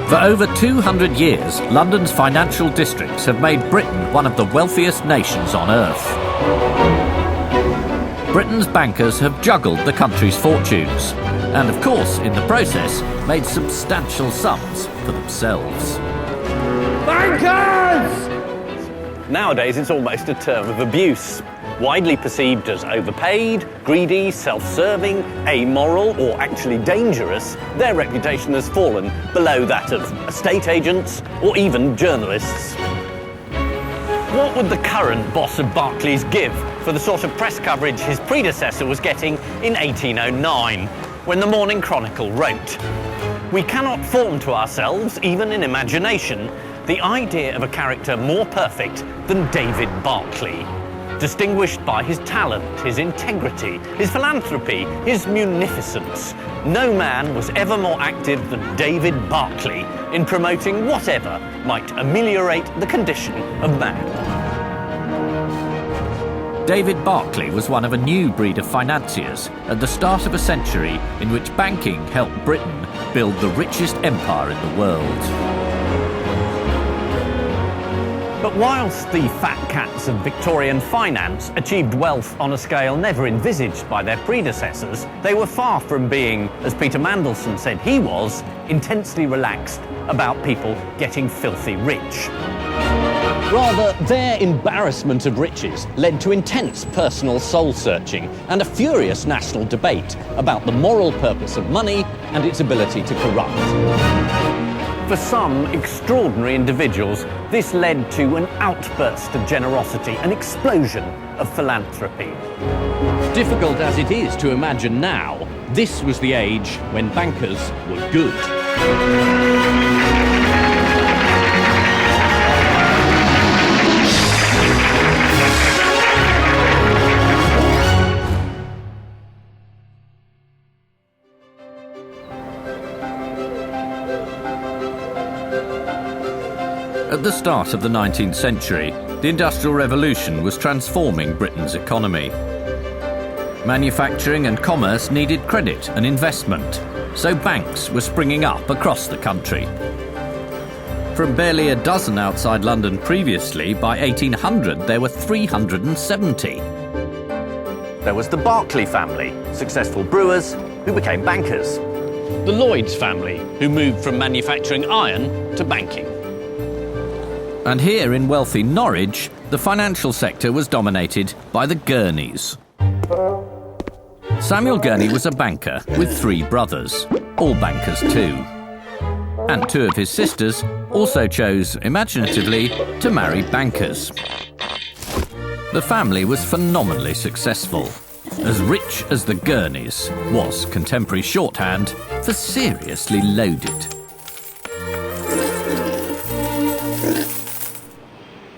For over 200 years, London's financial districts have made Britain one of the wealthiest nations on earth. Britain's bankers have juggled the country's fortunes, and of course, in the process, made substantial sums for themselves. Bankers! Nowadays, it's almost a term of abuse. Widely perceived as overpaid, greedy, self-serving, amoral, or actually dangerous, their reputation has fallen below that of estate agents or even journalists. What would the current boss of Barclays give for the sort of press coverage his predecessor was getting in 1809, when the Morning Chronicle wrote, "We cannot form to ourselves, even in imagination, the idea of a character more perfect than David Berkeley, distinguished by his talent, his integrity, his philanthropy, his munificence. No man was ever more active than David Berkeley in promoting whatever might ameliorate the condition of man." David Berkeley was one of a new breed of financiers at the start of a century in which banking helped Britain build the richest empire in the world. But whilst the fat cats of Victorian finance achieved wealth on a scale never envisaged by their predecessors, they were far from being, as Peter Mandelson said he was, intensely relaxed about people getting filthy rich. Rather, their embarrassment of riches led to intense personal soul-searching and a furious national debate about the moral purpose of money and its ability to corrupt. For some extraordinary individuals, this led to an outburst of generosity, an explosion of philanthropy. Difficult as it is to imagine now, this was the age when bankers were good. At the start of the 19th century, the Industrial Revolution was transforming Britain's economy. Manufacturing and commerce needed credit and investment, so banks were springing up across the country. From barely a dozen outside London previously, by 1800 there were 370. There was the Berkeley family, successful brewers who became bankers. The Lloyds family, who moved from manufacturing iron to banking. And here in wealthy Norwich, the financial sector was dominated by the Gurneys. Samuel Gurney was a banker with 3 brothers, all bankers too. And 2 of his sisters also chose, imaginatively, to marry bankers. The family was phenomenally successful. As rich as the Gurneys was contemporary shorthand for seriously loaded.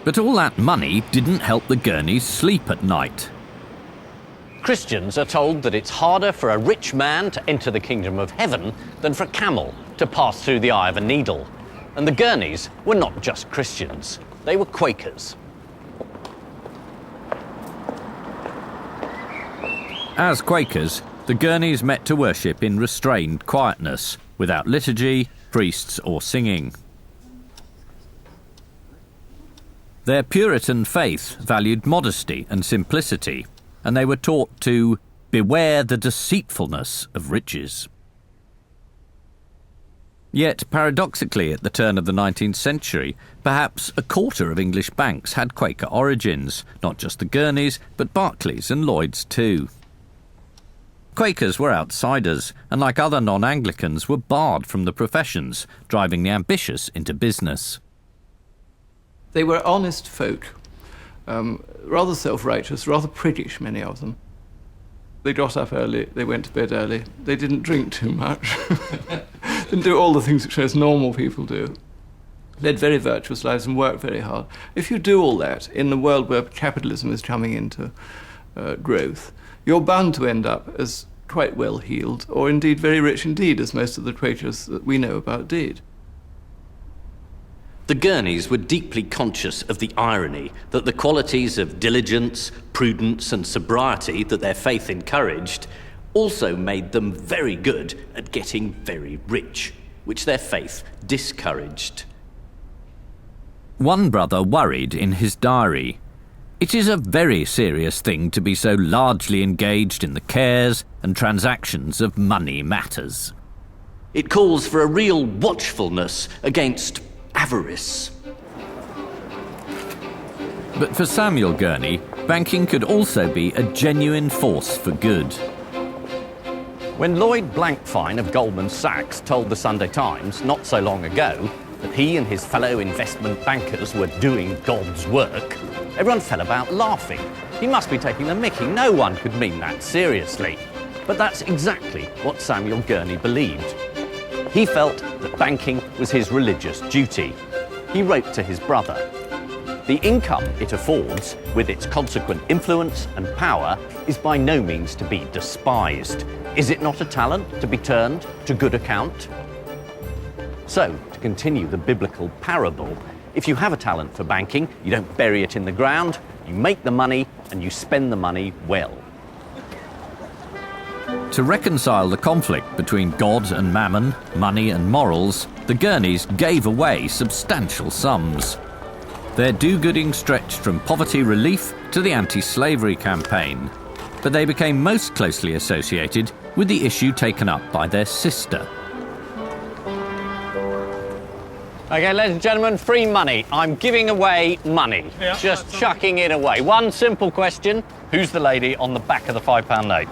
But all that money didn't help the Gurneys sleep at night. Christians are told that it's harder for a rich man to enter the kingdom of heaven than for a camel to pass through the eye of a needle. And the Gurneys were not just Christians, they were Quakers. As Quakers, the Gurneys met to worship in restrained quietness, without liturgy, priests or singing. Their Puritan faith valued modesty and simplicity, and they were taught to beware the deceitfulness of riches. Yet, paradoxically, at the turn of the 19th century, perhaps a quarter of English banks had Quaker origins, not just the Gurneys, but Barclays and Lloyds too. Quakers were outsiders, and like other non-Anglicans, were barred from the professions, driving the ambitious into business. They were honest folk, rather self-righteous, rather priggish, many of them. They got up early, they went to bed early, they didn't drink too much, didn't do all the things which most normal people do, led very virtuous lives and worked very hard. If you do all that in the world where capitalism is coming into growth, you're bound to end up as quite well-heeled, or indeed very rich indeed, as most of the Quakers that we know about did. The Gurneys were deeply conscious of the irony that the qualities of diligence, prudence and sobriety that their faith encouraged also made them very good at getting very rich. which their faith discouraged. One brother worried in his diary, "It is a very serious thing to be so largely engaged in the cares and transactions of money matters." It calls for a real watchfulness against avarice. But for Samuel Gurney, banking could also be a genuine force for good. When Lloyd Blankfein of Goldman Sachs told the Sunday Times not so long ago that he and his fellow investment bankers were doing God's work, everyone fell about laughing. He must be taking the mickey. No one could mean that seriously. But that's exactly what Samuel Gurney believed. He felt that banking was his religious duty. He wrote to his brother, "The income it affords, with its consequent influence and power, is by no means to be despised. Is it not a talent to be turned to good account?" So, to continue the biblical parable, if you have a talent for banking, you don't bury it in the ground, you make the money and you spend the money well. To reconcile the conflict between God and mammon, money and morals, the Gurneys gave away substantial sums. Their do-gooding stretched from poverty relief to the anti-slavery campaign, but they became most closely associated with the issue taken up by their sister. Okay, ladies and gentlemen, free money. I'm giving away money. Yeah, Just chucking it away. One simple question. Who's the lady on the back of the £5 note?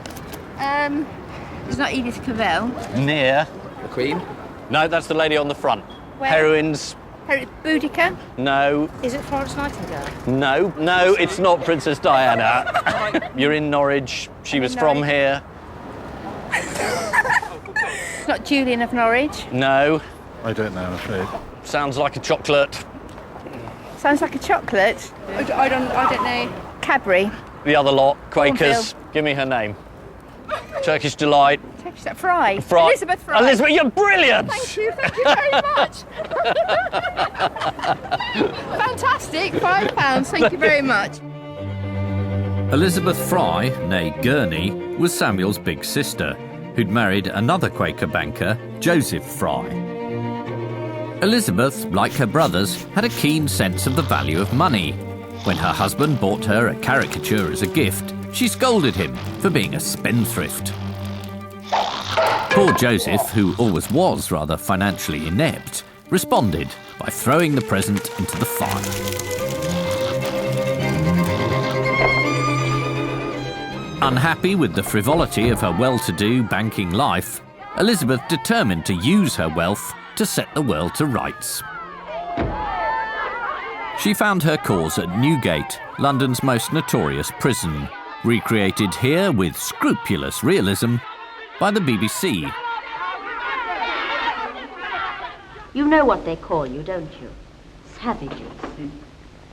It's not Edith Cavell. Near. The Queen? No, that's the lady on the front. Where? Heroines. Boudica. No. Is it Florence Nightingale? No, it's not Princess Diana. You're in Norwich. She was from Norwich. here. It's not Julian of Norwich. No. I don't know, I'm afraid. Sounds like a chocolate. Sounds like a chocolate. I don't know. Cadbury. The other lot, Quakers. Cornfield. Give me her name. Turkish Delight. Turkish that Fry. Fry. Elizabeth Fry. Elizabeth, you're brilliant! Thank you very much. Fantastic, £5. Thank you very much. Elizabeth Fry, née Gurney, was Samuel's big sister, who'd married another Quaker banker, Joseph Fry. Elizabeth, like her brothers, had a keen sense of the value of money. When her husband bought her a caricature as a gift, she scolded him for being a spendthrift. Poor Joseph, who always was rather financially inept, responded by throwing the present into the fire. Unhappy with the frivolity of her well-to-do banking life, Elizabeth determined to use her wealth to set the world to rights. She found her cause at Newgate, London's most notorious prison, recreated here with scrupulous realism by the BBC. You know what they call you, don't you? Savages.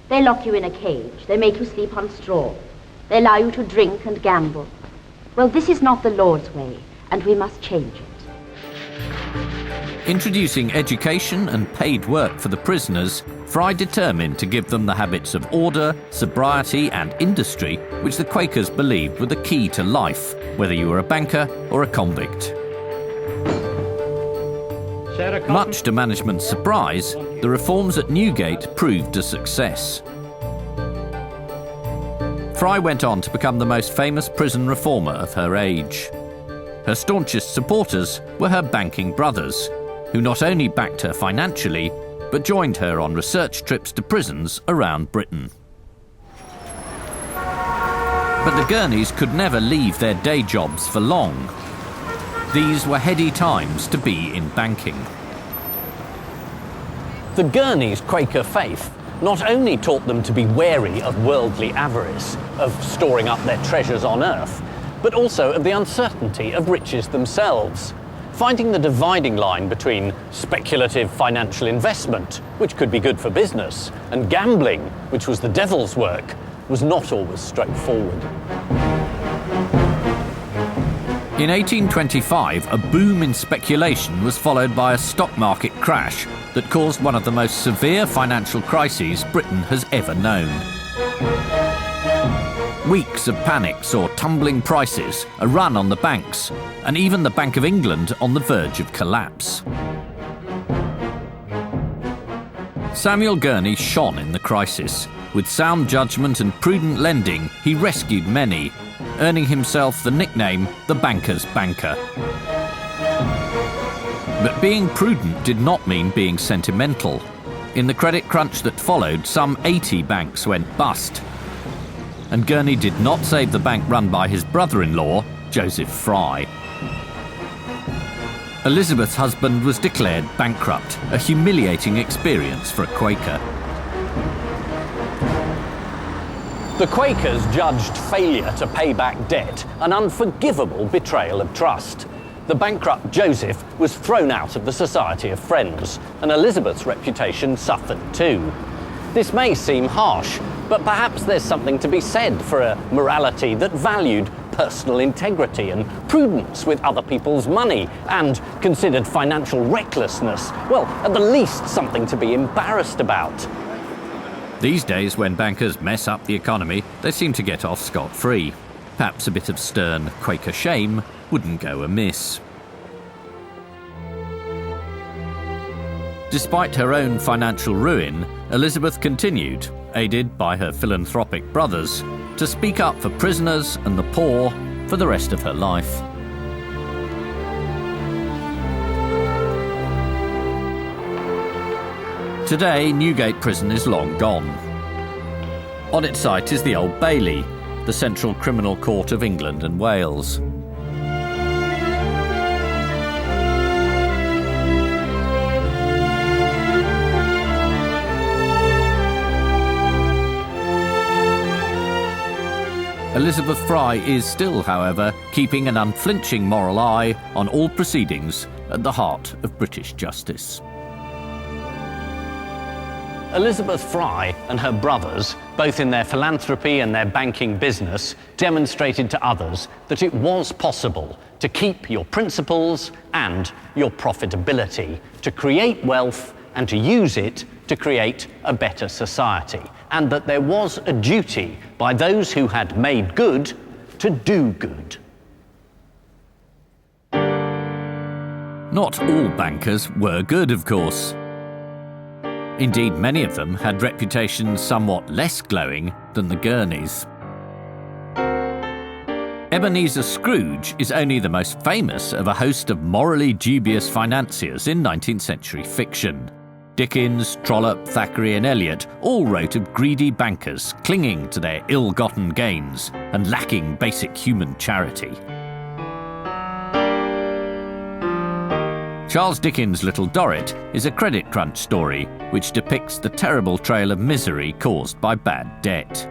They lock you in a cage. They make you sleep on straw. They allow you to drink and gamble. Well, this is not the Lord's way, and we must change it. Introducing education and paid work for the prisoners, Fry determined to give them the habits of order, sobriety and industry which the Quakers believed were the key to life, whether you were a banker or a convict. Much to management's surprise, the reforms at Newgate proved a success. Fry went on to become the most famous prison reformer of her age. Her staunchest supporters were her banking brothers, who not only backed her financially, but joined her on research trips to prisons around Britain. But the Gurneys could never leave their day jobs for long. These were heady times to be in banking. The Gurneys' Quaker faith not only taught them to be wary of worldly avarice, of storing up their treasures on earth, but also of the uncertainty of riches themselves, finding the dividing line between speculative financial investment, which could be good for business, and gambling, which was the devil's work, was not always straightforward. In 1825, a boom in speculation was followed by a stock market crash that caused one of the most severe financial crises Britain has ever known. Weeks of panic saw tumbling prices, a run on the banks, and even the Bank of England on the verge of collapse. Samuel Gurney shone in the crisis. With sound judgment and prudent lending, he rescued many, earning himself the nickname the banker's banker. But being prudent did not mean being sentimental. In the credit crunch that followed, some 80 banks went bust. And Gurney did not save the bank run by his brother-in-law, Joseph Fry. Elizabeth's husband was declared bankrupt, a humiliating experience for a Quaker. The Quakers judged failure to pay back debt an unforgivable betrayal of trust. The bankrupt Joseph was thrown out of the Society of Friends, and Elizabeth's reputation suffered too. This may seem harsh, but perhaps there's something to be said for a morality that valued personal integrity and prudence with other people's money, and considered financial recklessness, well, at the least something to be embarrassed about. These days, when bankers mess up the economy, they seem to get off scot-free. Perhaps a bit of stern Quaker shame wouldn't go amiss. Despite her own financial ruin, Elizabeth continued, aided by her philanthropic brothers, to speak up for prisoners and the poor for the rest of her life. Today, Newgate Prison is long gone. On its site is the Old Bailey, the central criminal court of England and Wales. Elizabeth Fry is still, however, keeping an unflinching moral eye on all proceedings at the heart of British justice. Elizabeth Fry and her brothers, both in their philanthropy and their banking business, demonstrated to others that it was possible to keep your principles and your profitability, to create wealth and to use it to create a better society, and that there was a duty by those who had made good to do good. Not all bankers were good, of course. Indeed, many of them had reputations somewhat less glowing than the Gurneys. Ebenezer Scrooge is only the most famous of a host of morally dubious financiers in 19th century fiction. Dickens, Trollope, Thackeray and Eliot all wrote of greedy bankers clinging to their ill-gotten gains and lacking basic human charity. Charles Dickens' Little Dorrit is a credit crunch story which depicts the terrible trail of misery caused by bad debt.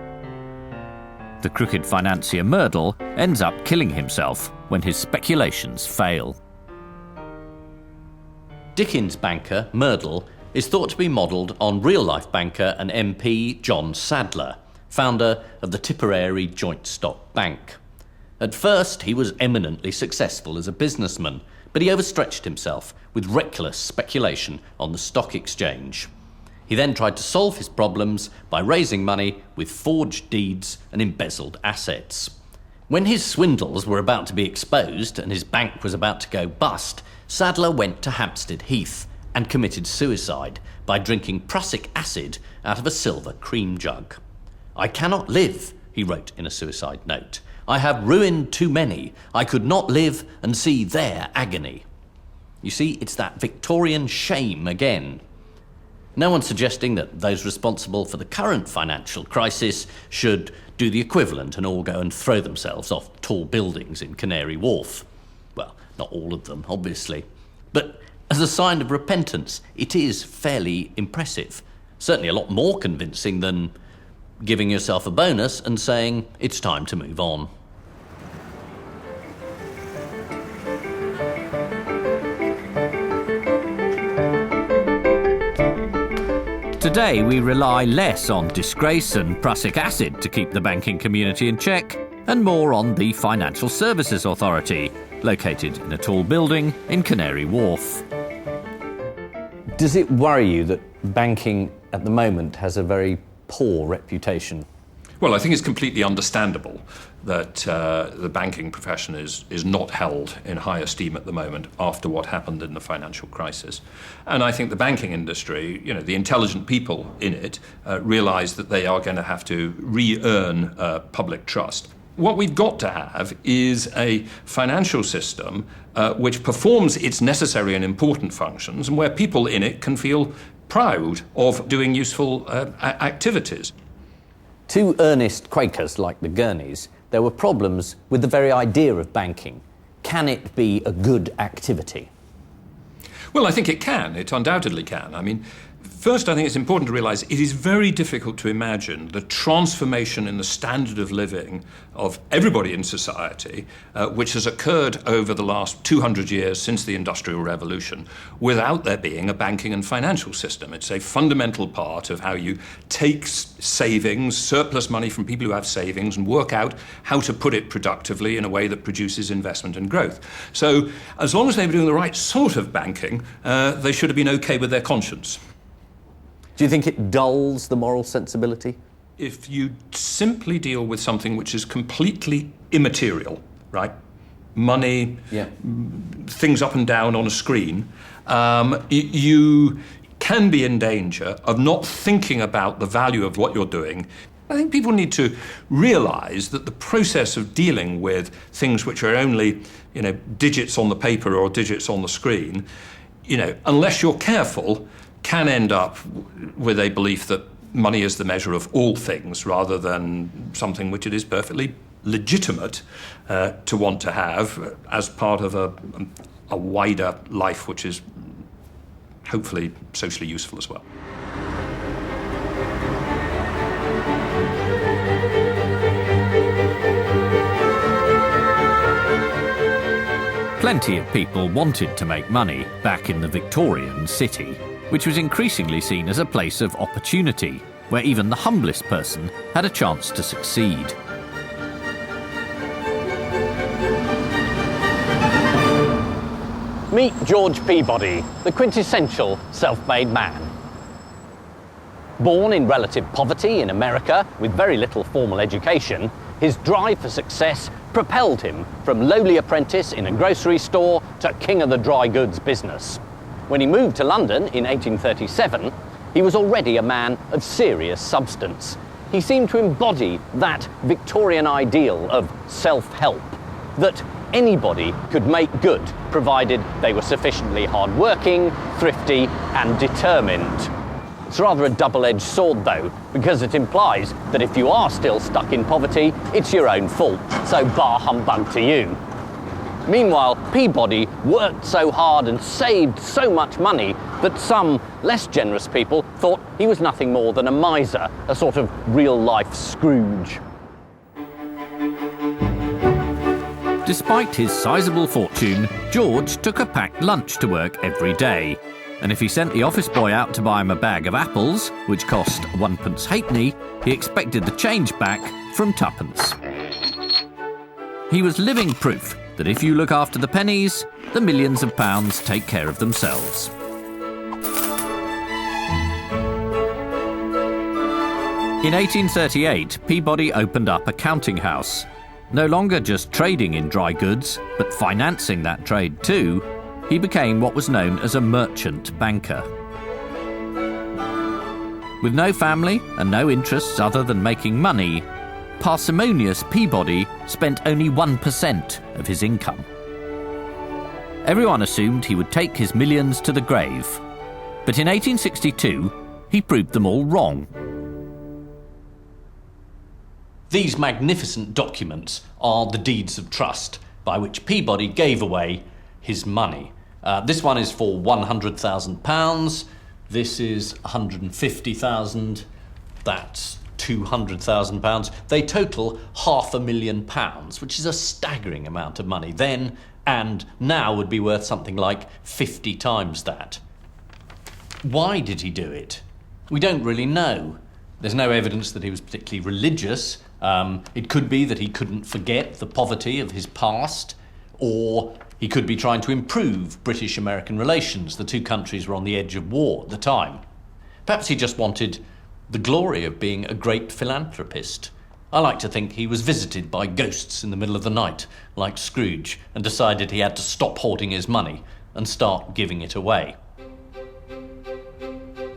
The crooked financier Merdle ends up killing himself when his speculations fail. Dickens' banker, Merdle, is thought to be modelled on real-life banker and MP John Sadler, founder of the Tipperary Joint Stock Bank. At first, he was eminently successful as a businessman, but he overstretched himself with reckless speculation on the stock exchange. He then tried to solve his problems by raising money with forged deeds and embezzled assets. When his swindles were about to be exposed and his bank was about to go bust, Sadler went to Hampstead Heath and committed suicide by drinking prussic acid out of a silver cream jug. "I cannot live," he wrote in a suicide note. "I have ruined too many. I could not live and see their agony." You see, it's that Victorian shame again. No one's suggesting that those responsible for the current financial crisis should do the equivalent and all go and throw themselves off tall buildings in Canary Wharf. Well, not all of them, obviously. But as a sign of repentance, it is fairly impressive. Certainly a lot more convincing than giving yourself a bonus and saying it's time to move on. Today, we rely less on disgrace and prussic acid to keep the banking community in check, and more on the Financial Services Authority, located in a tall building in Canary Wharf. Does it worry you that banking at the moment has a very poor reputation? Well, I think it's completely understandable that the banking profession is not held in high esteem at the moment after what happened in the financial crisis. And I think the banking industry, the intelligent people in it, realise that they are going to have to re-earn public trust. What we've got to have is a financial system which performs its necessary and important functions and where people in it can feel proud of doing useful activities. To earnest Quakers like the Gurneys, there were problems with the very idea of banking. Can it be a good activity? Well, I think it can. It undoubtedly can. I mean, first, I think it's important to realise it is very difficult to imagine the transformation in the standard of living of everybody in society, which has occurred over the last 200 years since the Industrial Revolution, without there being a banking and financial system. It's a fundamental part of how you take savings, surplus money from people who have savings, and work out how to put it productively in a way that produces investment and growth. So, as long as they were doing the right sort of banking, they should have been okay with their conscience. Do you think it dulls the moral sensibility? If you simply deal with something which is completely immaterial, right? Money, things up and down on a screen, you can be in danger of not thinking about the value of what you're doing. I think people need to realise that the process of dealing with things which are only, digits on the paper or digits on the screen, unless you're careful, can end up with a belief that money is the measure of all things rather than something which it is perfectly legitimate to want to have as part of a wider life which is hopefully socially useful as well. Plenty of people wanted to make money back in the Victorian city, which was increasingly seen as a place of opportunity, where even the humblest person had a chance to succeed. Meet George Peabody, the quintessential self-made man. Born in relative poverty in America with very little formal education, his drive for success propelled him from lowly apprentice in a grocery store to king of the dry goods business. When he moved to London in 1837, he was already a man of serious substance. He seemed to embody that Victorian ideal of self-help, that anybody could make good, provided they were sufficiently hard-working, thrifty, and determined. It's rather a double-edged sword, though, because it implies that if you are still stuck in poverty, it's your own fault, so bar humbug to you. Meanwhile, Peabody worked so hard and saved so much money that some less generous people thought he was nothing more than a miser, a sort of real-life Scrooge. Despite his sizable fortune, George took a packed lunch to work every day. And if he sent the office boy out to buy him a bag of apples, which cost 1 halfpenny, he expected the change back from 2pence. He was living proof that if you look after the pennies, the millions of pounds take care of themselves. In 1838, Peabody opened up a counting house. No longer just trading in dry goods, but financing that trade too, he became what was known as a merchant banker. With no family and no interests other than making money, parsimonious Peabody spent only 1% of his income. Everyone assumed he would take his millions to the grave, but in 1862, he proved them all wrong. These magnificent documents are the deeds of trust by which Peabody gave away his money. This one is for £100,000. This is £150,000. That's £200,000. They total £500,000, which is a staggering amount of money then, and now would be worth something like 50 times that. Why did he do it? We don't really know. There's no evidence that he was particularly religious. It could be that he couldn't forget the poverty of his past, or he could be trying to improve British-American relations. The two countries were on the edge of war at the time. Perhaps he just wanted the glory of being a great philanthropist. I like to think he was visited by ghosts in the middle of the night, like Scrooge, and decided he had to stop hoarding his money and start giving it away.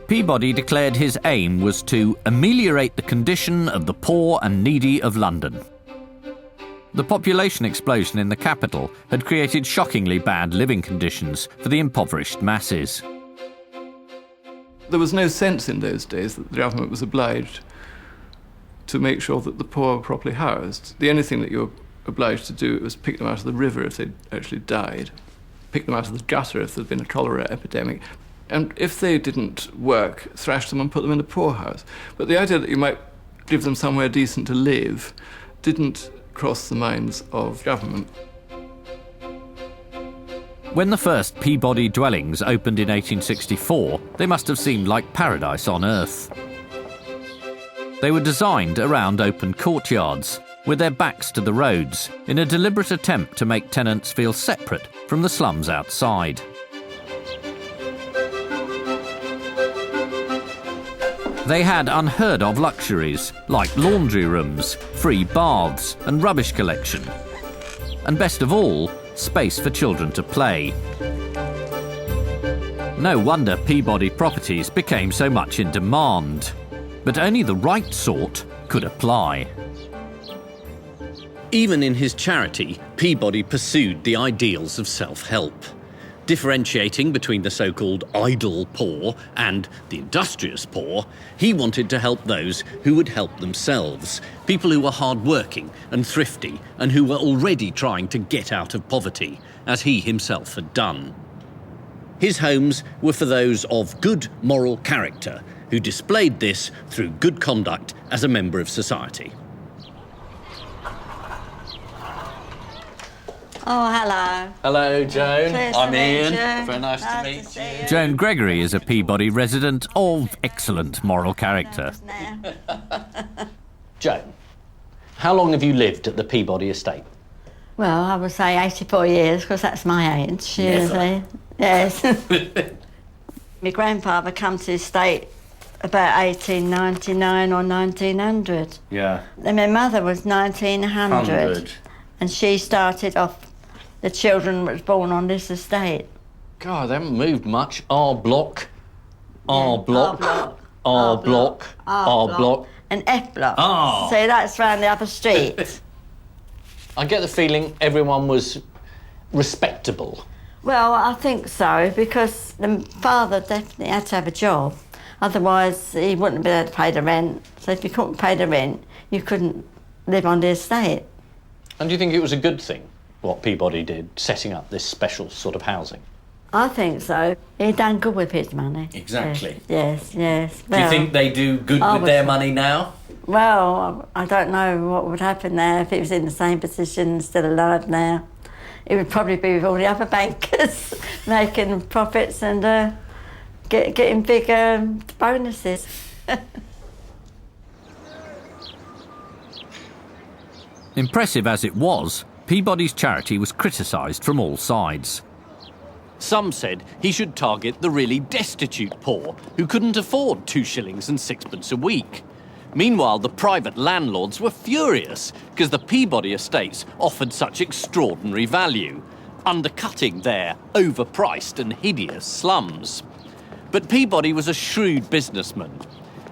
Peabody declared his aim was to ameliorate the condition of the poor and needy of London. The population explosion in the capital had created shockingly bad living conditions for the impoverished masses. There was no sense in those days that the government was obliged to make sure that the poor were properly housed. The only thing that you were obliged to do was pick them out of the river if they'd actually died, pick them out of the gutter if there'd been a cholera epidemic, and if they didn't work, thrash them and put them in a poorhouse. But the idea that you might give them somewhere decent to live didn't cross the minds of government. When the first Peabody dwellings opened in 1864, they must have seemed like paradise on earth. They were designed around open courtyards, with their backs to the roads, in a deliberate attempt to make tenants feel separate from the slums outside. They had unheard-of luxuries, like laundry rooms, free baths and rubbish collection. And best of all, space for children to play. No wonder Peabody properties became so much in demand. But only the right sort could apply. Even in his charity, Peabody pursued the ideals of self-help. Differentiating between the so-called idle poor and the industrious poor, he wanted to help those who would help themselves, people who were hard-working and thrifty and who were already trying to get out of poverty, as he himself had done. His homes were for those of good moral character, who displayed this through good conduct as a member of society. Oh, hello. Hello, Joan. Pleased I'm to meet Ian. you. Very nice to Nice meet to see you. you. Joan Gregory is a Peabody resident of excellent moral character. Joan, how long have you lived at the Peabody estate? Well, I would say 84 years, because that's my age, usually. Yes. My grandfather came to the estate about 1899 or 1900. Yeah. And my mother was 1900. And she started off the children that was born on this estate. God, they haven't moved much. R block, R Yeah, block, R block, R block. And F block. Ah. So that's round the other street. I get the feeling everyone was respectable. Well, I think so, because the father definitely had to have a job. Otherwise, he wouldn't be able to pay the rent. So if you couldn't pay the rent, you couldn't live on the estate. And do you think it was a good thing, what Peabody did, setting up this special sort of housing? I think so. He done good with his money. Exactly. Yes, yes. Do you think they do good with their money now? Well, I don't know what would happen there if he was in the same position, still alive now. It would probably be with all the other bankers making profits and getting bigger bonuses. Impressive as it was, Peabody's charity was criticised from all sides. Some said he should target the really destitute poor who couldn't afford 2 shillings and 6pence a week. Meanwhile, the private landlords were furious because the Peabody estates offered such extraordinary value, undercutting their overpriced and hideous slums. But Peabody was a shrewd businessman,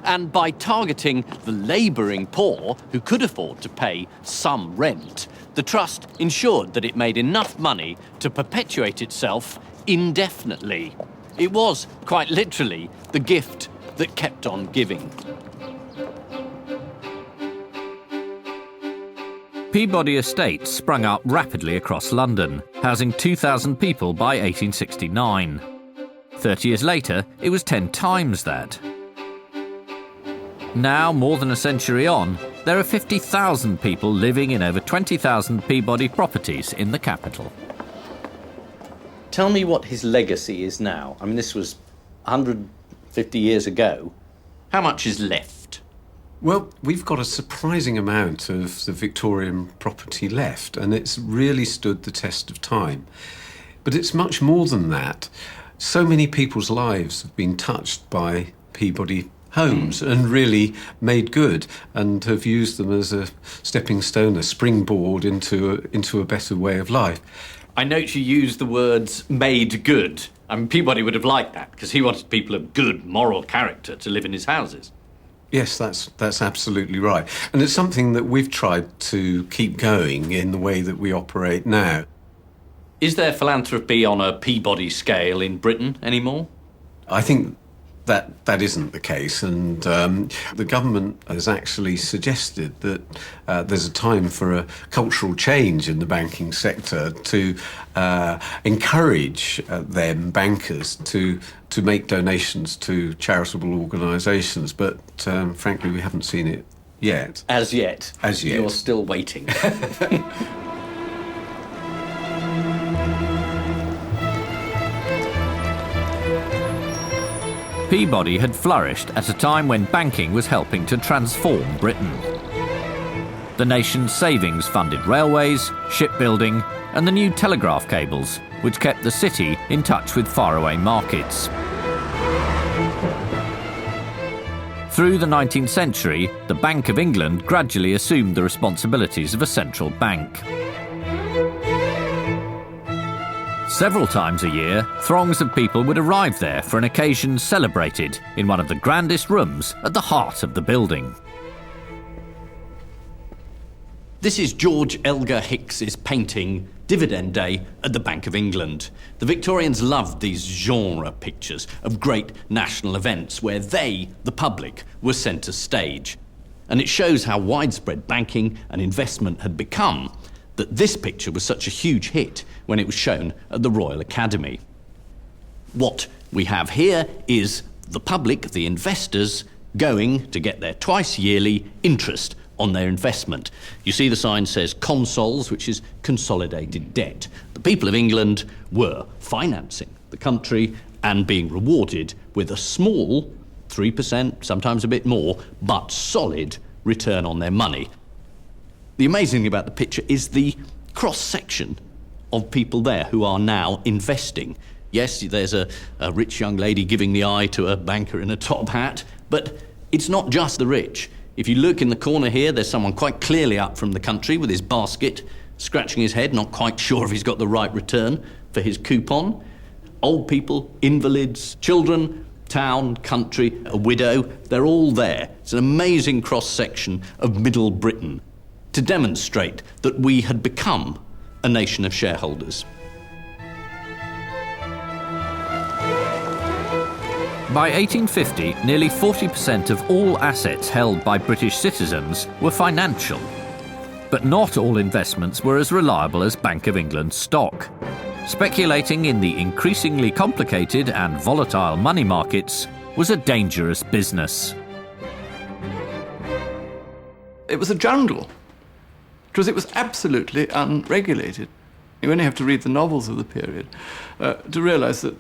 and by targeting the labouring poor who could afford to pay some rent, the trust ensured that it made enough money to perpetuate itself indefinitely. It was, quite literally, the gift that kept on giving. Peabody estates sprung up rapidly across London, housing 2,000 people by 1869. 30 years later, it was 10 times that. Now, more than a century on, there are 50,000 people living in over 20,000 Peabody properties in the capital. Tell me what his legacy is now. I mean, this was 150 years ago. How much is left? Well, we've got a surprising amount of the Victorian property left, and it's really stood the test of time. But it's much more than that. So many people's lives have been touched by Peabody homes and really made good, and have used them as a stepping stone, a springboard into a better way of life. I note you use the words made good. I mean, Peabody would have liked that because he wanted people of good moral character to live in his houses. Yes, that's absolutely right. And it's something that we've tried to keep going in the way that we operate now. Is there philanthropy on a Peabody scale in Britain anymore? I think that isn't the case, and the government has actually suggested that there's a time for a cultural change in the banking sector to encourage bankers to make donations to charitable organisations, but frankly we haven't seen it yet. As yet? As yet. You're still waiting. Peabody had flourished at a time when banking was helping to transform Britain. The nation's savings funded railways, shipbuilding, and the new telegraph cables, which kept the city in touch with faraway markets. Through the 19th century, the Bank of England gradually assumed the responsibilities of a central bank. Several times a year, throngs of people would arrive there for an occasion celebrated in one of the grandest rooms at the heart of the building. This is George Elgar Hicks's painting Dividend Day at the Bank of England. The Victorians loved these genre pictures of great national events where they, the public, were centre stage. And it shows how widespread banking and investment had become that this picture was such a huge hit when it was shown at the Royal Academy. What we have here is the public, the investors, going to get their twice yearly interest on their investment. You see the sign says consols, which is consolidated debt. The people of England were financing the country and being rewarded with a small 3%, sometimes a bit more, but solid return on their money. The amazing thing about the picture is the cross-section of people there who are now investing. Yes, there's a rich young lady giving the eye to a banker in a top hat, but it's not just the rich. If you look in the corner here, there's someone quite clearly up from the country with his basket, scratching his head, not quite sure if he's got the right return for his coupon. Old people, invalids, children, town, country, a widow, they're all there. It's an amazing cross-section of Middle Britain to demonstrate that we had become a nation of shareholders. By 1850, nearly 40% of all assets held by British citizens were financial. But not all investments were as reliable as Bank of England stock. Speculating in the increasingly complicated and volatile money markets was a dangerous business. It was a jungle, because it was absolutely unregulated. You only have to read the novels of the period to realise that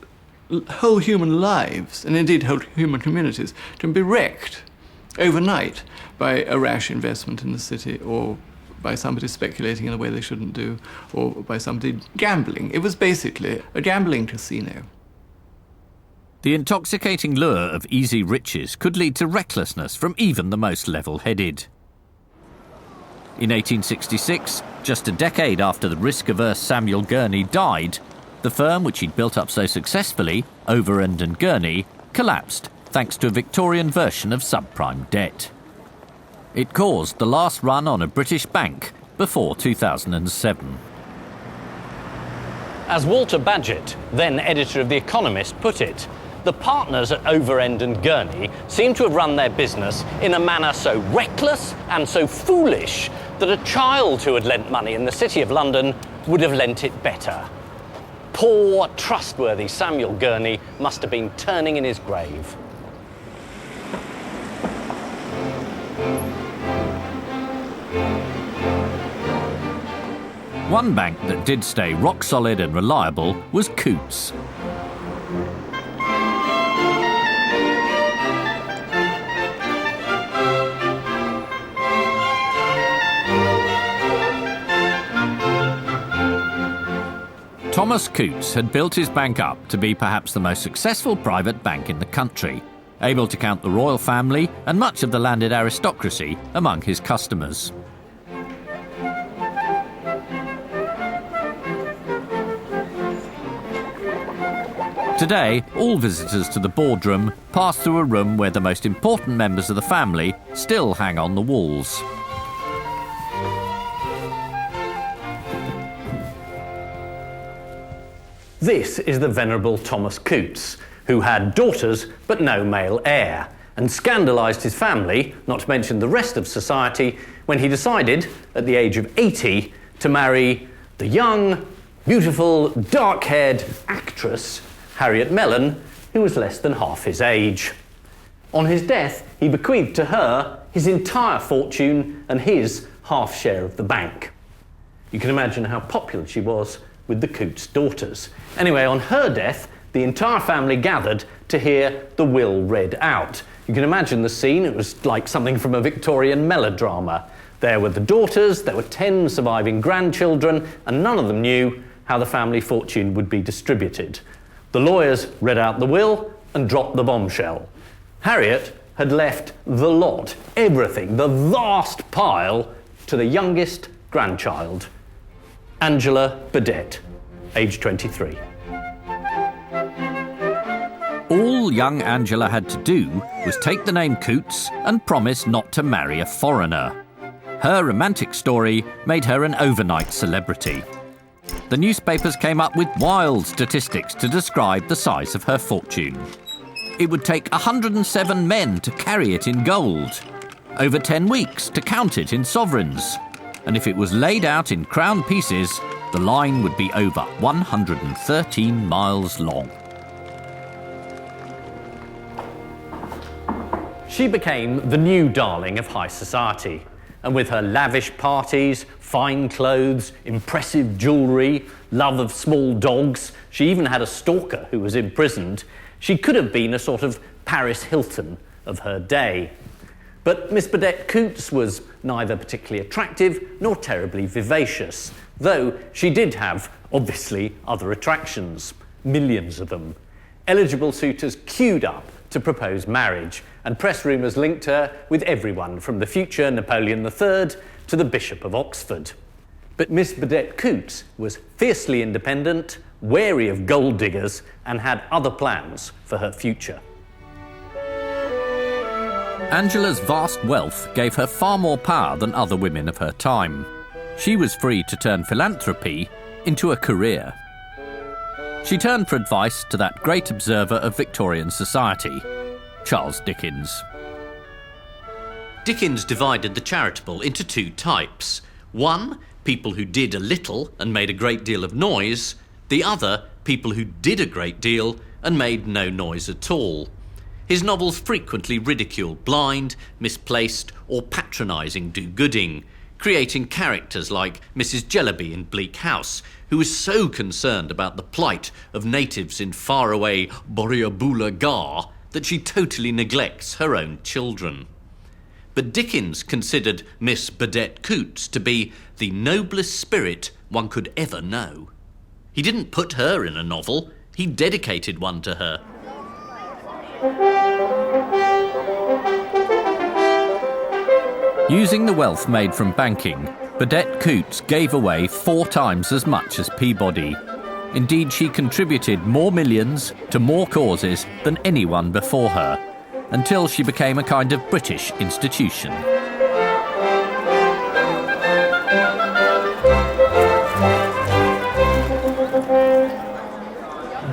whole human lives, and indeed whole human communities, can be wrecked overnight by a rash investment in the city, or by somebody speculating in a way they shouldn't do, or by somebody gambling. It was basically a gambling casino. The intoxicating lure of easy riches could lead to recklessness from even the most level-headed. In 1866, just a decade after the risk-averse Samuel Gurney died, the firm which he'd built up so successfully, Overend and Gurney, collapsed thanks to a Victorian version of subprime debt. It caused the last run on a British bank before 2007. As Walter Bagehot, then editor of The Economist, put it, the partners at Overend and Gurney seem to have run their business in a manner so reckless and so foolish that a child who had lent money in the City of London would have lent it better. Poor, trustworthy Samuel Gurney must have been turning in his grave. One bank that did stay rock solid and reliable was Coutts. Thomas Coutts had built his bank up to be perhaps the most successful private bank in the country, able to count the royal family and much of the landed aristocracy among his customers. Today, all visitors to the boardroom pass through a room where the most important members of the family still hang on the walls. This is the Venerable Thomas Coutts, who had daughters but no male heir, and scandalised his family, not to mention the rest of society, when he decided, at the age of 80, to marry the young, beautiful, dark-haired actress Harriet Mellon, who was less than half his age. On his death, he bequeathed to her his entire fortune and his half share of the bank. You can imagine how popular she was with the Coutts daughters. Anyway, on her death, the entire family gathered to hear the will read out. You can imagine the scene. It was like something from a Victorian melodrama. There were the daughters, there were 10 surviving grandchildren, and none of them knew how the family fortune would be distributed. The lawyers read out the will and dropped the bombshell. Harriet had left the lot, everything, the vast pile, to the youngest grandchild, Angela Burdett, age 23. All young Angela had to do was take the name Coutts and promise not to marry a foreigner. Her romantic story made her an overnight celebrity. The newspapers came up with wild statistics to describe the size of her fortune. It would take 107 men to carry it in gold, over 10 weeks to count it in sovereigns, and if it was laid out in crown pieces, the line would be over 113 miles long. She became the new darling of high society, and with her lavish parties, fine clothes, impressive jewellery, love of small dogs, she even had a stalker who was imprisoned, she could have been a sort of Paris Hilton of her day. But Miss Burdett-Coutts was neither particularly attractive nor terribly vivacious, though she did have, obviously, other attractions, millions of them. Eligible suitors queued up to propose marriage, and press rumours linked her with everyone from the future Napoleon III to the Bishop of Oxford. But Miss Burdett-Coutts was fiercely independent, wary of gold diggers, and had other plans for her future. Angela's vast wealth gave her far more power than other women of her time. She was free to turn philanthropy into a career. She turned for advice to that great observer of Victorian society, Charles Dickens. Dickens divided the charitable into two types. One, people who did a little and made a great deal of noise. The other, people who did a great deal and made no noise at all. His novels frequently ridiculed blind, misplaced or patronising do-gooding, creating characters like Mrs. Jellyby in Bleak House, who was so concerned about the plight of natives in faraway Borrioboola Gar that she totally neglects her own children. But Dickens considered Miss Burdett-Coutts to be the noblest spirit one could ever know. He didn't put her in a novel, he dedicated one to her. Using the wealth made from banking, Burdett-Coutts gave away 4 times as much as Peabody. Indeed, she contributed more millions to more causes than anyone before her, until she became a kind of British institution.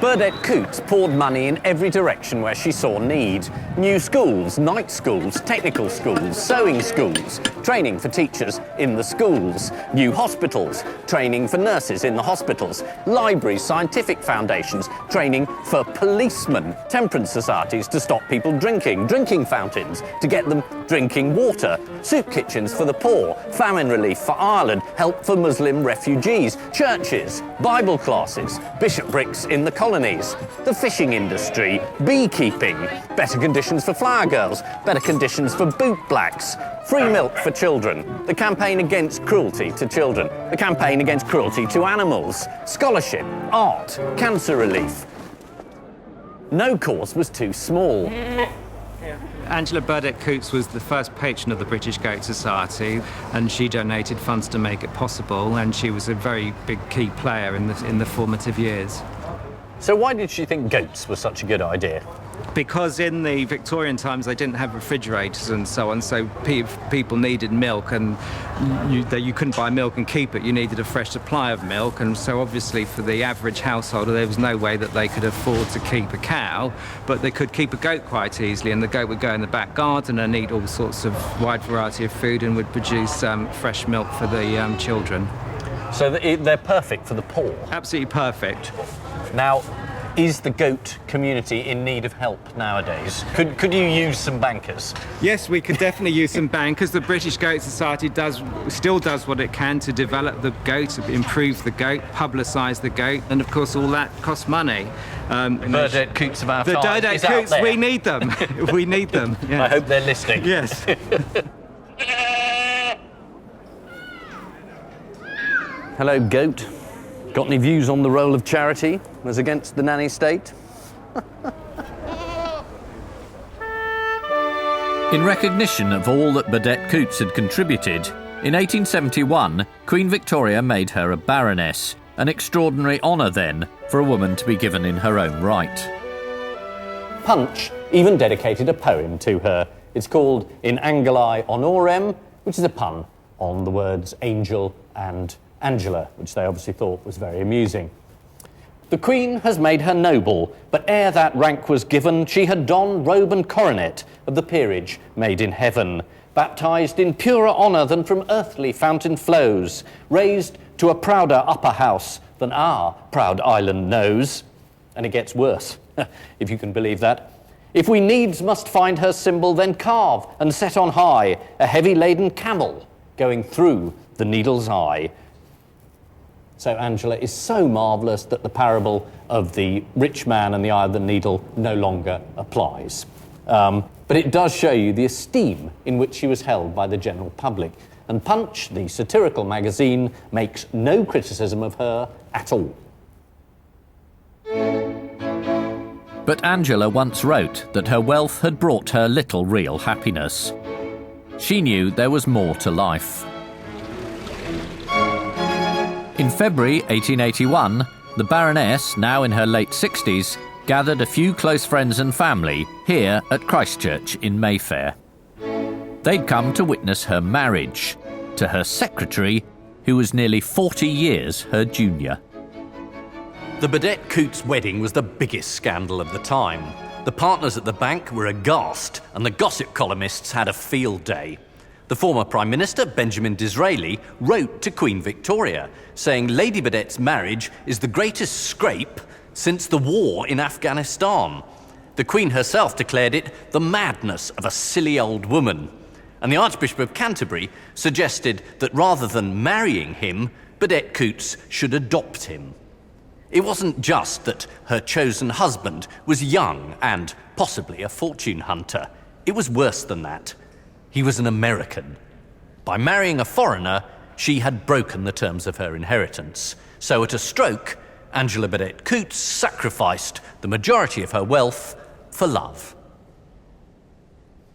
Burdett-Coutts poured money in every direction where she saw need. New schools, night schools, technical schools, sewing schools, training for teachers in the schools, new hospitals, training for nurses in the hospitals, libraries, scientific foundations, training for policemen, temperance societies to stop people drinking, drinking fountains to get them drinking water, soup kitchens for the poor, famine relief for Ireland, help for Muslim refugees, churches, Bible classes, bishoprics in the colonies, the fishing industry, beekeeping, better conditions for flower girls, better conditions for boot blacks, free milk for children, the campaign against cruelty to children, the campaign against cruelty to animals, scholarship, art, cancer relief. No cause was too small. Angela Burdett-Coutts was the first patron of the British Goat Society, and she donated funds to make it possible, and she was a very big key player in the formative years. So why did she think goats were such a good idea? Because in the Victorian times they didn't have refrigerators and so on, so people needed milk, and you couldn't buy milk and keep it. You needed a fresh supply of milk, and so obviously for the average householder there was no way that they could afford to keep a cow, but they could keep a goat quite easily, and the goat would go in the back garden and eat all sorts of wide variety of food and would produce fresh milk for the children. So they're perfect for the poor? Absolutely perfect. Now, is the goat community in need of help nowadays? Could you use some bankers? Yes, we could definitely use some bankers. The British Goat Society still does what it can to develop the goat, improve the goat, publicise the goat, and of course all that costs money. Burdett-Coutts of our time. The Burdett-Coutts, we need them. We need them. Yes. I hope they're listening. Yes. Hello, goat. Got any views on the role of charity as against the nanny state? In recognition of all that Burdett-Coutts had contributed, in 1871, Queen Victoria made her a baroness, an extraordinary honour then for a woman to be given in her own right. Punch even dedicated a poem to her. It's called In Angeli Honorem, which is a pun on the words angel and Angela, which they obviously thought was very amusing. The Queen has made her noble, but ere that rank was given, she had donned robe and coronet of the peerage made in heaven, baptised in purer honour than from earthly fountain flows, raised to a prouder upper house than our proud island knows. And it gets worse, if you can believe that. If we needs must find her symbol, then carve and set on high a heavy-laden camel going through the needle's eye. So Angela is so marvellous that the parable of the rich man and the eye of the needle no longer applies. But it does show you the esteem in which she was held by the general public. And Punch, the satirical magazine, makes no criticism of her at all. But Angela once wrote that her wealth had brought her little real happiness. She knew there was more to life. In February 1881, the Baroness, now in her late 60s, gathered a few close friends and family here at Christchurch in Mayfair. They'd come to witness her marriage to her secretary, who was nearly 40 years her junior. The Burdett-Coutts wedding was the biggest scandal of the time. The partners at the bank were aghast, and the gossip columnists had a field day. The former Prime Minister, Benjamin Disraeli, wrote to Queen Victoria, saying Lady Burdett's marriage is the greatest scrape since the war in Afghanistan. The Queen herself declared it the madness of a silly old woman. And the Archbishop of Canterbury suggested that rather than marrying him, Burdett-Coutts should adopt him. It wasn't just that her chosen husband was young and possibly a fortune hunter. It was worse than that. He was an American. By marrying a foreigner, she had broken the terms of her inheritance. So at a stroke, Angela Burdett-Coutts sacrificed the majority of her wealth for love.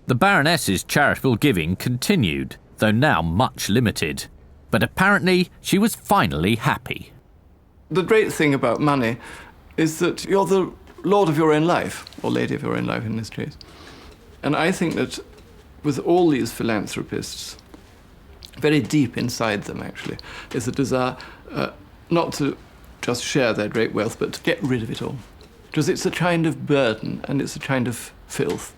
The Baroness's charitable giving continued, though now much limited. But apparently she was finally happy. The great thing about money is that you're the lord of your own life, or lady of your own life in this case. And I think that with all these philanthropists, very deep inside them, actually, is a desire not to just share their great wealth, but to get rid of it all. Because it's a kind of burden, and it's a kind of filth.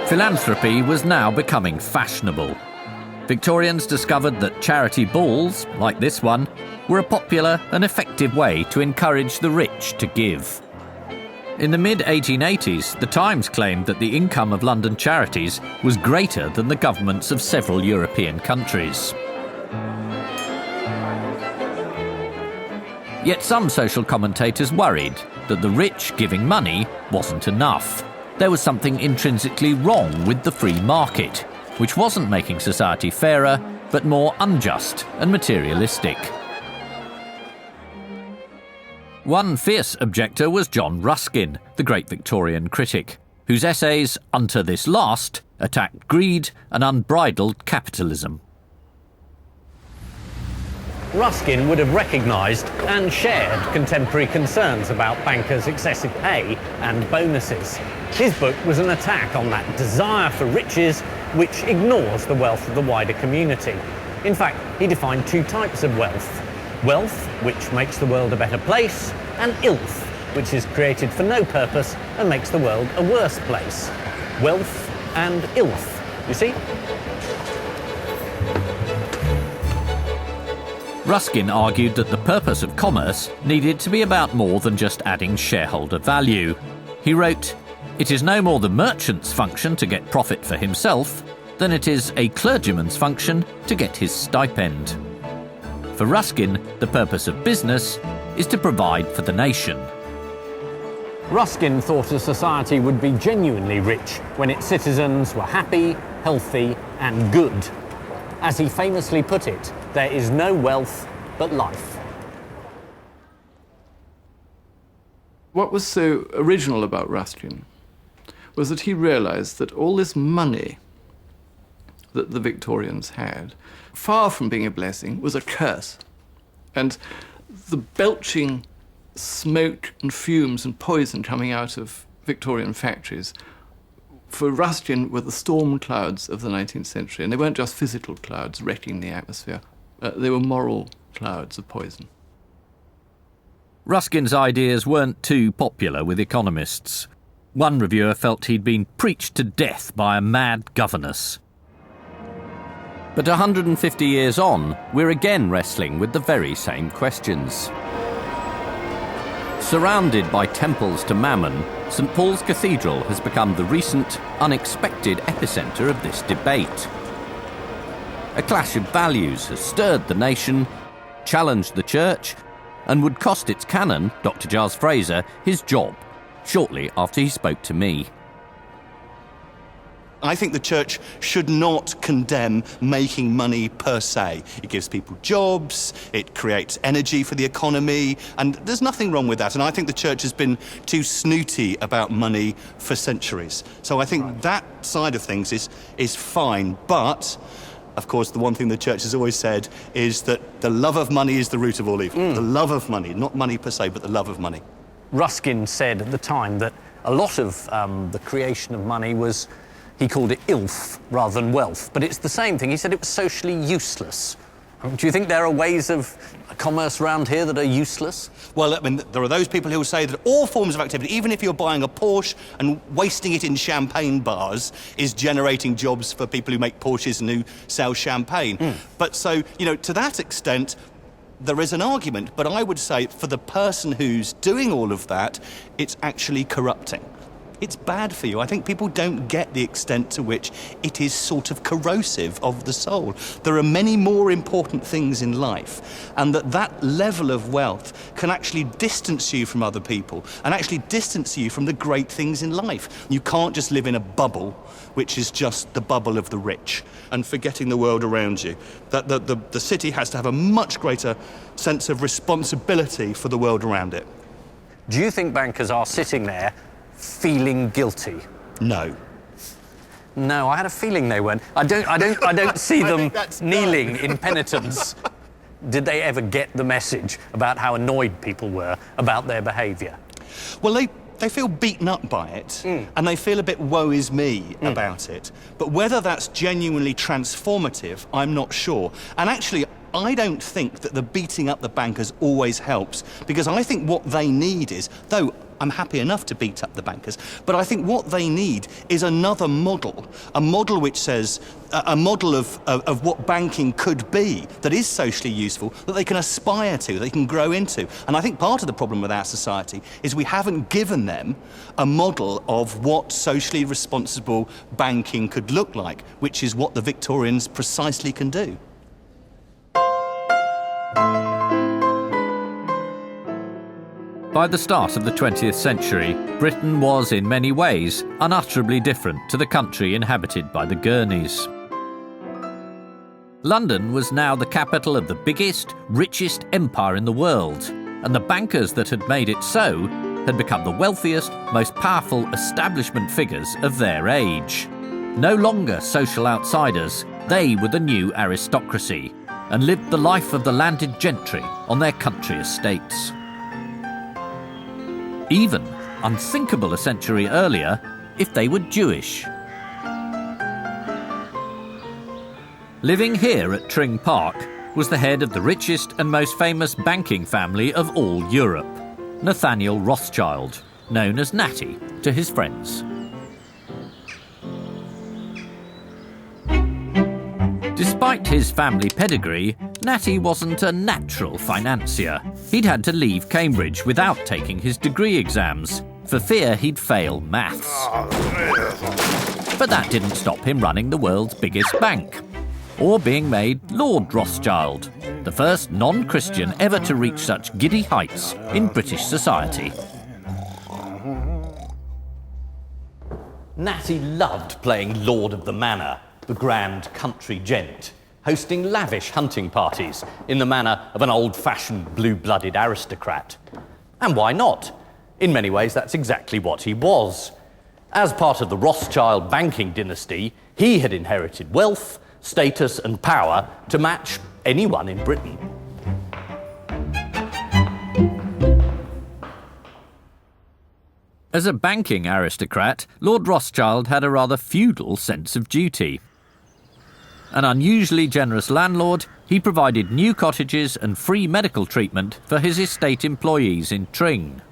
Philanthropy was now becoming fashionable. Victorians discovered that charity balls, like this one, were a popular and effective way to encourage the rich to give. In the mid-1880s, the Times claimed that the income of London charities was greater than the governments of several European countries. Yet some social commentators worried that the rich giving money wasn't enough. There was something intrinsically wrong with the free market, which wasn't making society fairer, but more unjust and materialistic. One fierce objector was John Ruskin, the great Victorian critic, whose essays, Unto This Last, attacked greed and unbridled capitalism. Ruskin would have recognised and shared contemporary concerns about bankers' excessive pay and bonuses. His book was an attack on that desire for riches which ignores the wealth of the wider community. In fact, he defined two types of wealth. Wealth, which makes the world a better place, and ilth, which is created for no purpose and makes the world a worse place. Wealth and ilth, you see? Ruskin argued that the purpose of commerce needed to be about more than just adding shareholder value. He wrote, "It is no more the merchant's function to get profit for himself than it is a clergyman's function to get his stipend." For Ruskin, the purpose of business is to provide for the nation. Ruskin thought a society would be genuinely rich when its citizens were happy, healthy, and good. As he famously put it, there is no wealth but life. What was so original about Ruskin was that he realised that all this money that the Victorians had, far from being a blessing, was a curse. And the belching smoke and fumes and poison coming out of Victorian factories, for Ruskin, were the storm clouds of the 19th century. And they weren't just physical clouds wrecking the atmosphere. They were moral clouds of poison. Ruskin's ideas weren't too popular with economists. One reviewer felt he'd been preached to death by a mad governess. But 150 years on, we're again wrestling with the very same questions. Surrounded by temples to Mammon, St Paul's Cathedral has become the recent, unexpected epicentre of this debate. A clash of values has stirred the nation, challenged the church, and would cost its canon, Dr. Giles Fraser, his job, shortly after he spoke to me. I think the church should not condemn making money per se. It gives people jobs, it creates energy for the economy, and there's nothing wrong with that. And I think the church has been too snooty about money for centuries. So I think that side of things is fine. But, of course, the one thing the church has always said is that the love of money is the root of all evil. The love of money, not money per se, but the love of money. Ruskin said at the time that a lot of the creation of money was, he called it ilth rather than wealth, but it's the same thing. He said it was socially useless. Do you think there are ways of commerce around here that are useless? Well, I mean, there are those people who will say that all forms of activity, even if you're buying a Porsche and wasting it in champagne bars, is generating jobs for people who make Porsches and who sell champagne. But so, you know, to that extent, there is an argument, but I would say for the person who's doing all of that, it's actually corrupting. It's bad for you. I think people don't get the extent to which it is sort of corrosive of the soul. There are many more important things in life, and that level of wealth can actually distance you from other people and actually distance you from the great things in life. You can't just live in a bubble, which is just the bubble of the rich, and forgetting the world around you. That the city has to have a much greater sense of responsibility for the world around it. Do you think bankers are sitting there feeling guilty? No. No, I had a feeling they weren't. I don't see them kneeling in penitence. Did they ever get the message about how annoyed people were about their behaviour? Well, they feel beaten up by it, and they feel a bit woe is me about it. But whether that's genuinely transformative, I'm not sure. And actually, I don't think that the beating up the bankers always helps, because I think what they need is, though I'm happy enough to beat up the bankers, but I think what they need is another model, a model which says, a model of what banking could be, that is socially useful, that they can aspire to, they can grow into. And I think part of the problem with our society is we haven't given them a model of what socially responsible banking could look like, which is what the Victorians precisely can do. By the start of the 20th century, Britain was in many ways unutterably different to the country inhabited by the Gurneys. London was now the capital of the biggest, richest empire in the world, and the bankers that had made it so had become the wealthiest, most powerful establishment figures of their age. No longer social outsiders, they were the new aristocracy and lived the life of the landed gentry on their country estates. Even unthinkable a century earlier if they were Jewish. Living here at Tring Park was the head of the richest and most famous banking family of all Europe, Nathaniel Rothschild, known as Natty to his friends. Despite his family pedigree, Natty wasn't a natural financier. He'd had to leave Cambridge without taking his degree exams, for fear he'd fail maths. But that didn't stop him running the world's biggest bank, or being made Lord Rothschild, the first non-Christian ever to reach such giddy heights in British society. Natty loved playing Lord of the Manor, the grand country gent, hosting lavish hunting parties in the manner of an old-fashioned blue-blooded aristocrat. And why not? In many ways, that's exactly what he was. As part of the Rothschild banking dynasty, he had inherited wealth, status and power to match anyone in Britain. As a banking aristocrat, Lord Rothschild had a rather feudal sense of duty. An unusually generous landlord, he provided new cottages and free medical treatment for his estate employees in Tring.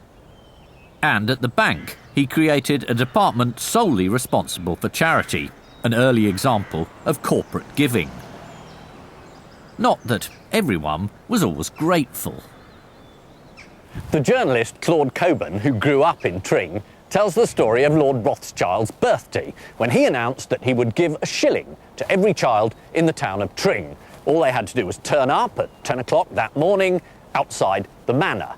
And at the bank, he created a department solely responsible for charity, an early example of corporate giving. Not that everyone was always grateful. The journalist Claude Cockburn, who grew up in Tring, tells the story of Lord Rothschild's birthday, when he announced that he would give a shilling to every child in the town of Tring. All they had to do was turn up at 10 o'clock that morning outside the manor.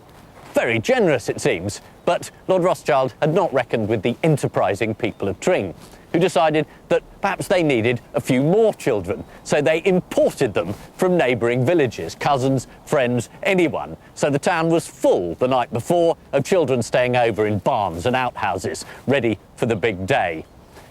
Very generous, it seems, but Lord Rothschild had not reckoned with the enterprising people of Tring, who decided that perhaps they needed a few more children, so they imported them from neighbouring villages, cousins, friends, anyone. So the town was full the night before of children staying over in barns and outhouses, ready for the big day.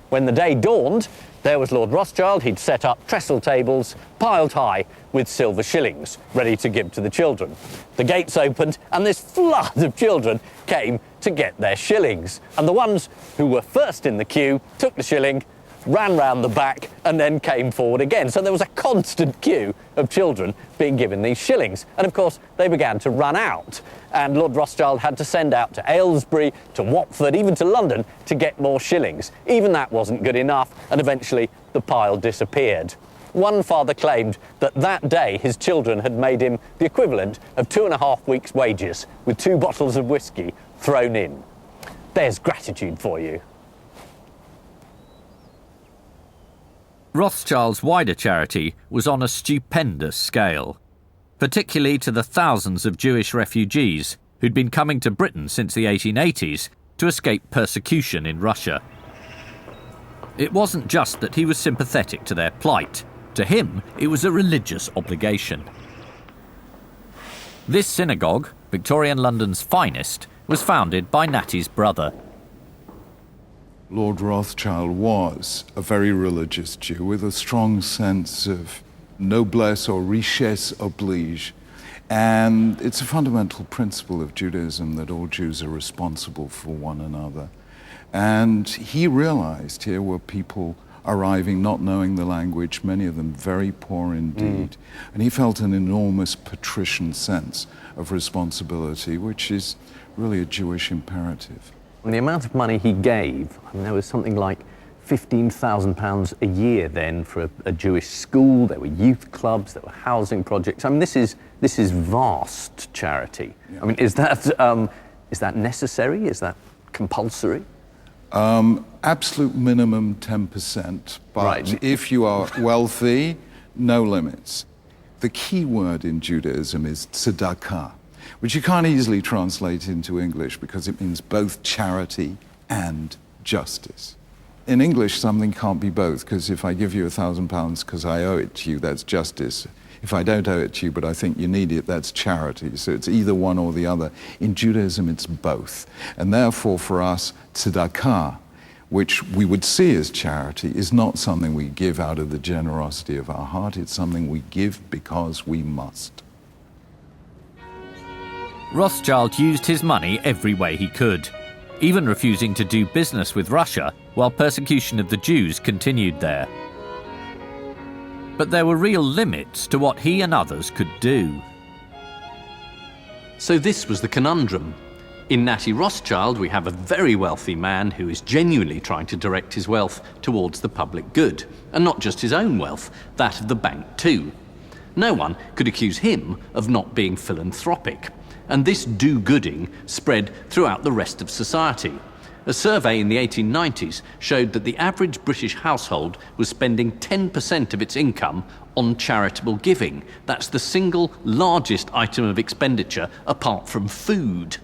When the day dawned, there was Lord Rothschild. He'd set up trestle tables piled high with silver shillings, ready to give to the children. The gates opened and this flood of children came to get their shillings. And the ones who were first in the queue took the shilling, ran round the back and then came forward again. So there was a constant queue of children being given these shillings. And of course, they began to run out. And Lord Rothschild had to send out to Aylesbury, to Watford, even to London to get more shillings. Even that wasn't good enough, and eventually the pile disappeared. One father claimed that that day his children had made him the equivalent of 2.5 weeks' wages, with 2 bottles of whiskey thrown in. There's gratitude for you. Rothschild's wider charity was on a stupendous scale, particularly to the thousands of Jewish refugees who'd been coming to Britain since the 1880s to escape persecution in Russia. It wasn't just that he was sympathetic to their plight. To him, it was a religious obligation. This synagogue, Victorian London's finest, was founded by Natty's brother. Lord Rothschild was a very religious Jew with a strong sense of noblesse or richesse oblige. And it's a fundamental principle of Judaism that all Jews are responsible for one another. And he realized here were people arriving not knowing the language, many of them very poor indeed. And he felt an enormous patrician sense of responsibility, which is really a Jewish imperative. And the amount of money he gave, I mean, there was something like £15,000 a year then for a Jewish school. There were youth clubs, there were housing projects. I mean, this is vast charity. Yeah. I mean, is that necessary? Is that compulsory? Absolute minimum 10%, but right. If you are wealthy, no limits. The key word in Judaism is tzedakah, which you can't easily translate into English because it means both charity and justice. in English, something can't be both, because if I give you £1,000 because I owe it to you, that's justice. If I don't owe it to you, but I think you need it, that's charity. So it's either one or the other. In Judaism, it's both. And therefore, for us, tzedakah, which we would see as charity, is not something we give out of the generosity of our heart. It's something we give because we must. Rothschild used his money every way he could, even refusing to do business with Russia while persecution of the Jews continued there. But there were real limits to what he and others could do. So this was the conundrum. In Natty Rothschild, we have a very wealthy man who is genuinely trying to direct his wealth towards the public good, and not just his own wealth, that of the bank too. No one could accuse him of not being philanthropic, and this do-gooding spread throughout the rest of society. A survey in the 1890s showed that the average British household was spending 10% of its income on charitable giving. That's the single largest item of expenditure apart from food.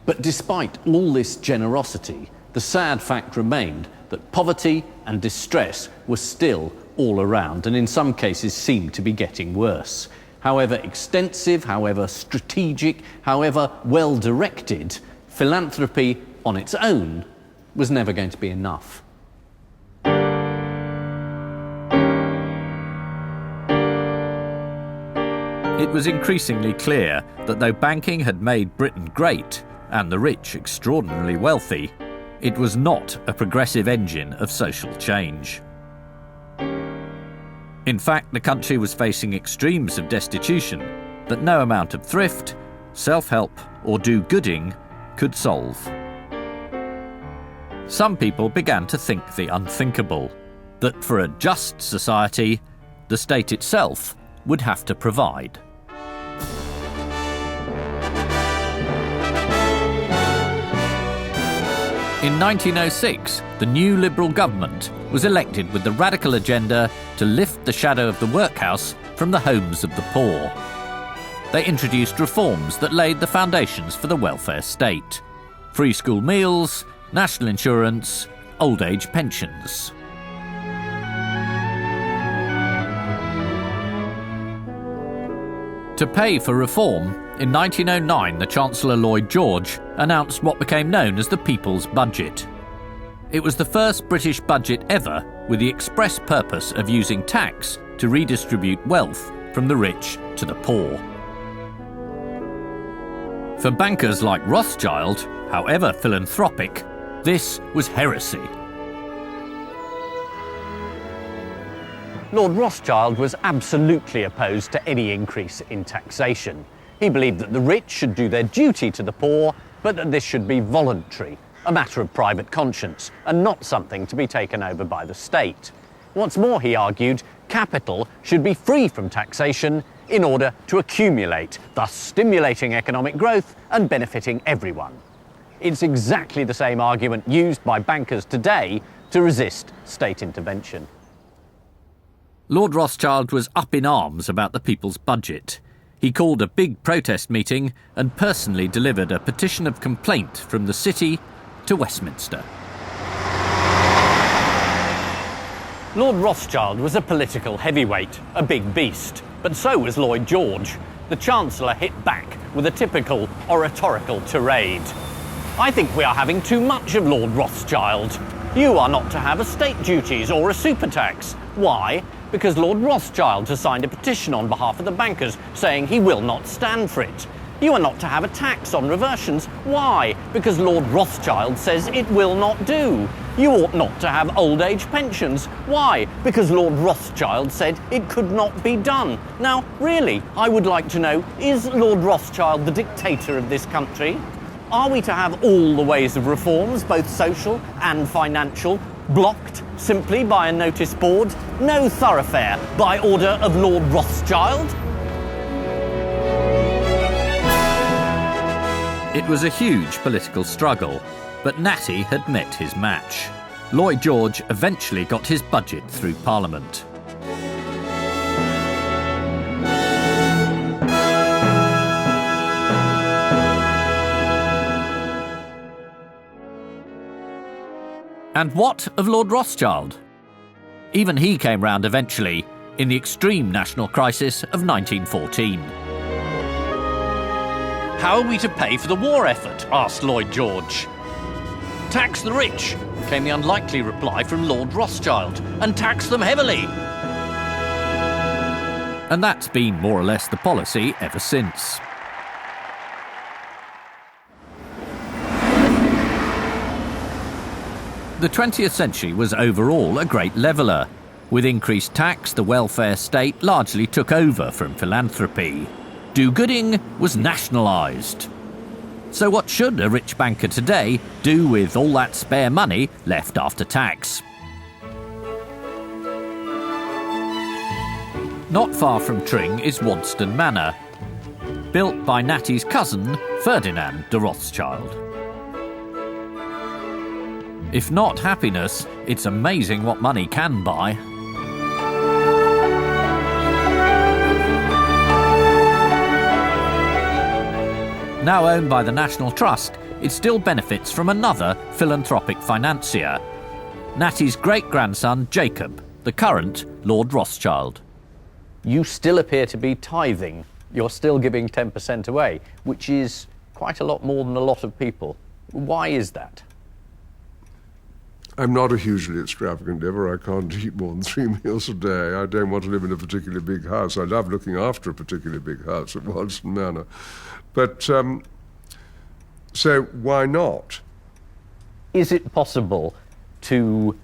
But despite all this generosity, the sad fact remained that poverty and distress were still all around, and in some cases seemed to be getting worse. However extensive, however strategic, however well-directed, philanthropy on its own was never going to be enough. It was increasingly clear that though banking had made Britain great, and the rich extraordinarily wealthy, it was not a progressive engine of social change. In fact, the country was facing extremes of destitution that no amount of thrift, self-help or do-gooding could solve. Some people began to think the unthinkable, that for a just society, the state itself would have to provide. In 1906, the new Liberal government was elected with the radical agenda to lift the shadow of the workhouse from the homes of the poor. They introduced reforms that laid the foundations for the welfare state: free school meals, national insurance, old age pensions. To pay for reform, in 1909 the Chancellor Lloyd George announced what became known as the People's Budget. It was the first British budget ever with the express purpose of using tax to redistribute wealth from the rich to the poor. For bankers like Rothschild, however philanthropic, this was heresy. Lord Rothschild was absolutely opposed to any increase in taxation. He believed that the rich should do their duty to the poor, but that this should be voluntary, a matter of private conscience, and not something to be taken over by the state. What's more, he argued, capital should be free from taxation in order to accumulate, thus stimulating economic growth and benefiting everyone. It's exactly the same argument used by bankers today to resist state intervention. Lord Rothschild was up in arms about the People's Budget. He called a big protest meeting and personally delivered a petition of complaint from the city to Westminster. Lord Rothschild was a political heavyweight, a big beast, but so was Lloyd George. The Chancellor hit back with a typical oratorical tirade. I think we are having too much of Lord Rothschild. You are not to have estate duties or a super tax. Why? Because Lord Rothschild has signed a petition on behalf of the bankers saying he will not stand for it. You are not to have a tax on reversions. Why? Because Lord Rothschild says it will not do. You ought not to have old age pensions. Why? Because Lord Rothschild said it could not be done. Now, really, I would like to know, is Lord Rothschild the dictator of this country? Are we to have all the ways of reforms, both social and financial, blocked simply by a notice board? No thoroughfare by order of Lord Rothschild? It was a huge political struggle, but Natty had met his match. Lloyd George eventually got his budget through Parliament. And what of Lord Rothschild? Even he came round eventually, in the extreme national crisis of 1914. How are we to pay for the war effort? Asked Lloyd George. Tax the rich, came the unlikely reply from Lord Rothschild, and tax them heavily. And that's been more or less the policy ever since. The 20th century was overall a great leveller. With increased tax, the welfare state largely took over from philanthropy. Do-gooding was nationalised. So what should a rich banker today do with all that spare money left after tax? Not far from Tring is Wadston Manor, built by Natty's cousin, Ferdinand de Rothschild. If not happiness, it's amazing what money can buy. Now owned by the National Trust, it still benefits from another philanthropic financier, Natty's great-grandson Jacob, the current Lord Rothschild. You still appear to be tithing. You're still giving 10% away, which is quite a lot more than a lot of people. Why is that? I'm not a hugely extravagant giver. I can't eat more than 3 meals a day. I don't want to live in a particularly big house. I love looking after a particularly big house at Wadston Manor. But, so why not? Is it possible to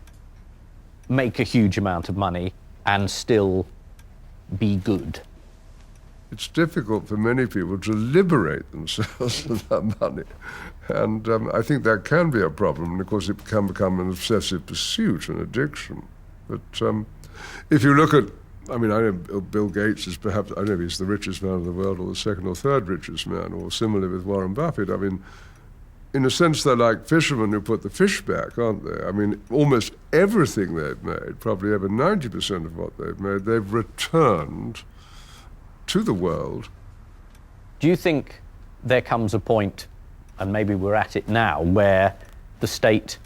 make a huge amount of money and still be good? It's difficult for many people to liberate themselves of that money. And I think that can be a problem. And of course, it can become an obsessive pursuit, an addiction. But if you look at, I mean, I know Bill Gates is perhaps, I don't know if he's the richest man in the world or the second or third richest man, or similarly with Warren Buffett. I mean, in a sense, they're like fishermen who put the fish back, aren't they? I mean, almost everything they've made, probably over 90% of what they've made, they've returned to the world. Do you think there comes a point, and maybe we're at it now, where the state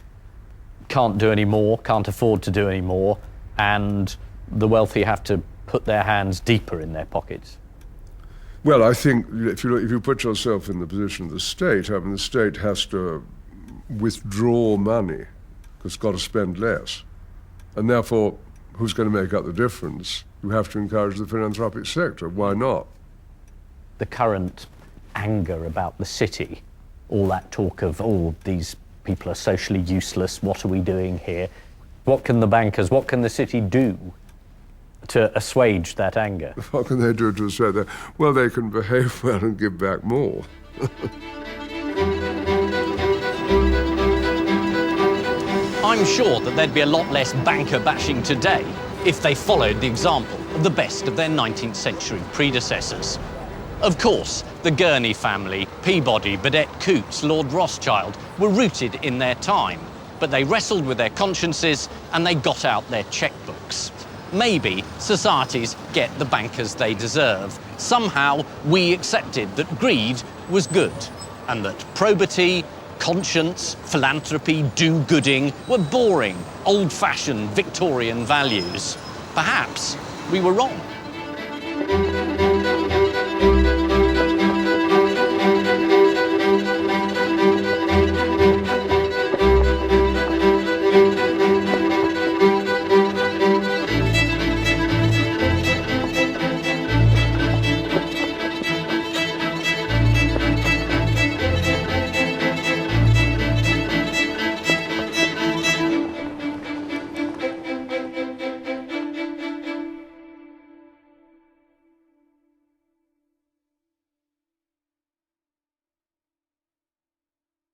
can't do any more, can't afford to do any more, and the wealthy have to put their hands deeper in their pockets? Well, I think if you put yourself in the position of the state, I mean, the state has to withdraw money because it's got to spend less. And therefore, who's going to make up the difference? You have to encourage the philanthropic sector. Why not? The current anger about the city, all that talk of, oh, these people are socially useless, what are we doing here? What can the bankers, what can the city do to assuage that anger? What can they do to assuage that? Well, they can behave well and give back more. I'm sure that there'd be a lot less banker bashing today if they followed the example of the best of their 19th century predecessors. Of course, the Gurney family, Peabody, Burdett-Coutts, Lord Rothschild were rooted in their time, but they wrestled with their consciences and they got out their checkbooks. Maybe societies get the bankers they deserve. Somehow we accepted that greed was good and that probity, conscience, philanthropy, do-gooding were boring, old-fashioned Victorian values. Perhaps we were wrong.